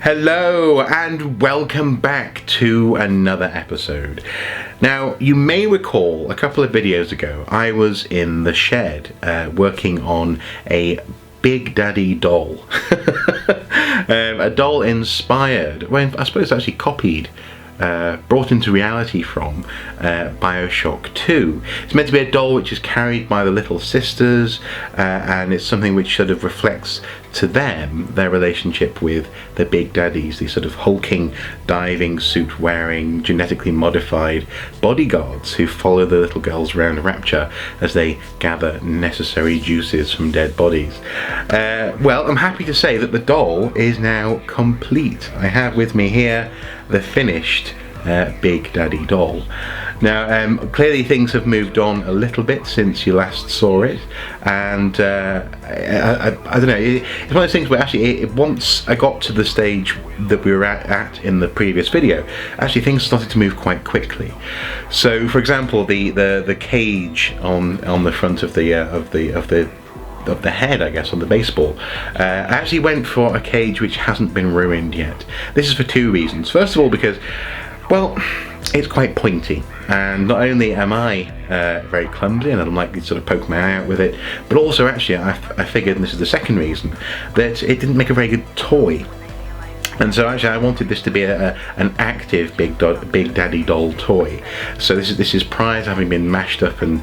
Hello and welcome back to another episode. Now, you may recall a couple of videos ago I was in the shed working on a Big Daddy doll. A doll inspired, well, I suppose actually copied, brought into reality from Bioshock 2. It's meant to be a doll which is carried by the little sisters, and it's something which sort of reflects to them their relationship with the Big Daddies, these sort of hulking, diving suit wearing, genetically modified bodyguards who follow the little girls around Rapture as they gather necessary juices from dead bodies. Well, I'm happy to say that the doll is now complete. I have with me here the finished Big Daddy doll. Now, clearly things have moved on a little bit since you last saw it, and I don't know, it's one of those things where actually once I got to the stage that we were at in the previous video, actually things started to move quite quickly. So, for example, the cage on the front of the head, I guess, on the baseball, I actually went for a cage which hasn't been ruined yet. This is for two reasons. First of all, because, well, it's quite pointy, and not only am I very clumsy and I'm likely to sort of poke my eye out with it, but also actually I figured, and this is the second reason, that it didn't make a very good toy. And so actually I wanted this to be an active Big Daddy doll toy. So this is prior to having been mashed up and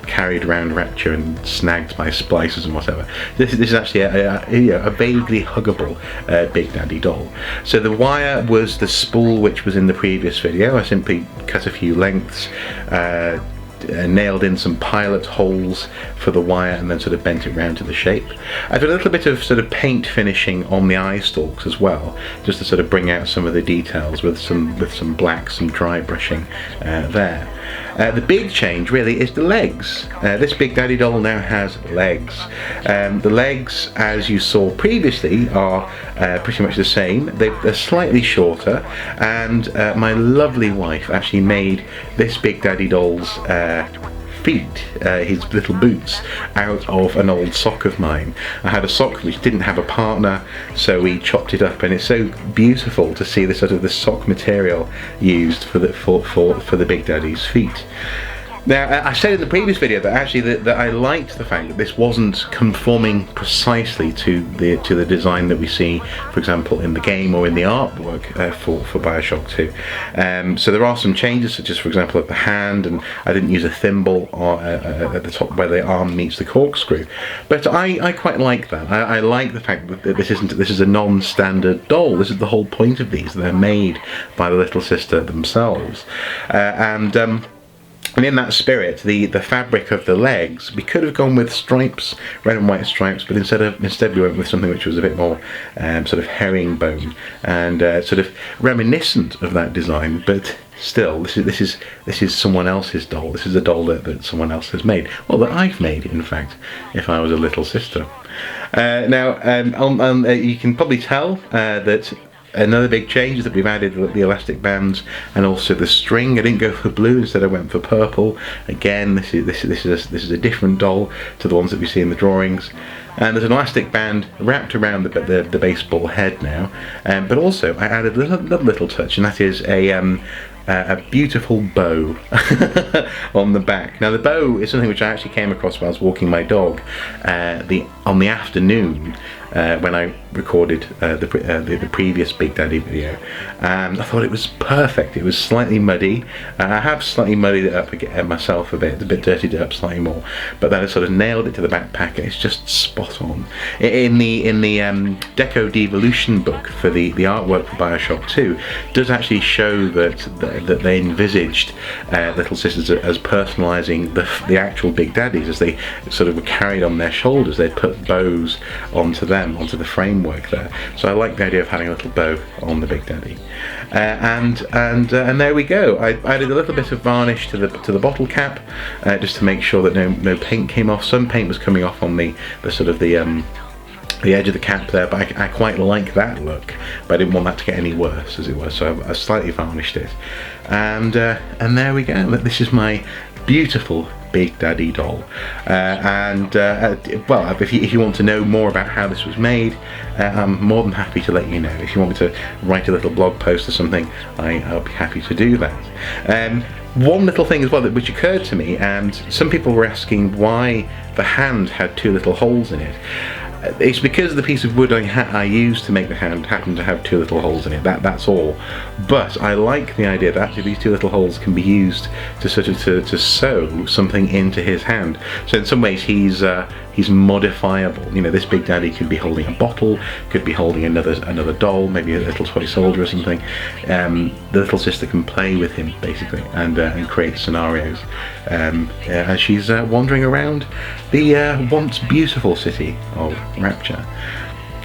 carried around Rapture and snagged by splicers and whatever. This is actually a vaguely huggable Big Daddy doll. So the wire was the spool which was in the previous video. I simply cut a few lengths, nailed in some pilot holes for the wire, and then sort of bent it round to the shape. I did a little bit of sort of paint finishing on the eye stalks as well, just to sort of bring out some of the details with some black, some dry brushing there. The big change really is the legs. This Big Daddy doll now has legs. The legs, as you saw previously, are pretty much the same. They're slightly shorter, and my lovely wife actually made this Big Daddy doll's feet, his little boots, out of an old sock of mine. I had a sock which didn't have a partner, so we chopped it up, and it's so beautiful to see the sock material used for the Big Daddy's feet. Now, I said in the previous video that actually that I liked the fact that this wasn't conforming precisely to the design that we see, for example, in the game or in the artwork for Bioshock 2. So there are some changes, such as, for example, at the hand, and I didn't use a thimble or at the top where the arm meets the corkscrew. But I quite like that. I like the fact that this is a non-standard doll. This is the whole point of these. They're made by the little sister themselves, and in that spirit, the fabric of the legs, we could have gone with stripes, red and white stripes, but instead we went with something which was a bit more sort of herringbone and sort of reminiscent of that design. But still, this is someone else's doll. This is a doll that someone else has made, well, that I've made, in fact, if I was a little sister. Now, you can probably tell that another big change is that we've added the elastic bands and also the string. I didn't go for blue, instead I went for purple. Again, this is a different doll to the ones that we see in the drawings. And there's an elastic band wrapped around the baseball head now. But also I added another little touch, and that is a beautiful bow on the back. Now, the bow is something which I actually came across while I was walking my dog on the afternoon when I recorded the previous Big Daddy video. I thought it was perfect. It was slightly muddy. I have slightly muddied it up again myself a bit dirtied it up slightly more, but then I sort of nailed it to the backpack. It's just spot on. In the Deco Devolution book for the artwork for Bioshock 2, does actually show that they envisaged Little Sisters as personalising the actual Big Daddies as they sort of were carried on their shoulders. They'd put bows onto the framework there. So I like the idea of having a little bow on the Big Daddy. And there we go. I added a little bit of varnish to the bottle cap, just to make sure that no paint came off. Some paint was coming off on the the edge of the cap there, but I quite like that look, but I didn't want that to get any worse, as it were, so I slightly varnished it, and there we go. This is my beautiful Big Daddy doll, well, if you want to know more about how this was made, I'm more than happy to let you know. If you want me to write a little blog post or something, I'll be happy to do that. One little thing as well which occurred to me, and some people were asking why the hand had two little holes in it. It's because the piece of wood I used to make the hand happened to have two little holes in it. That's all. But I like the idea that actually these two little holes can be used to sort of to sew something into his hand. So in some ways he's modifiable. You know, this Big Daddy could be holding a bottle, could be holding another doll, maybe a little toy soldier or something. The little sister can play with him basically and create scenarios as she's wandering around the once beautiful city of Rapture.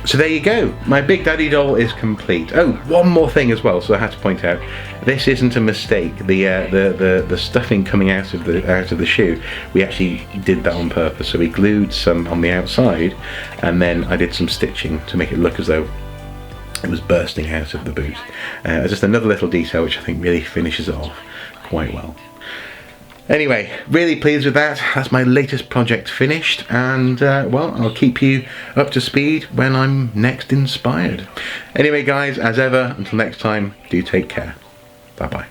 So there you go, my Big Daddy doll is complete. Oh, one more thing as well, so I had to point out, this isn't a mistake. The stuffing coming out of the shoe, we actually did that on purpose. So we glued some on the outside, and then I did some stitching to make it look as though it was bursting out of the boot. Just another little detail which I think really finishes it off quite well. Anyway, really pleased with that. That's my latest project finished, and well, I'll keep you up to speed when I'm next inspired. Anyway guys, as ever, until next time, do take care. Bye bye.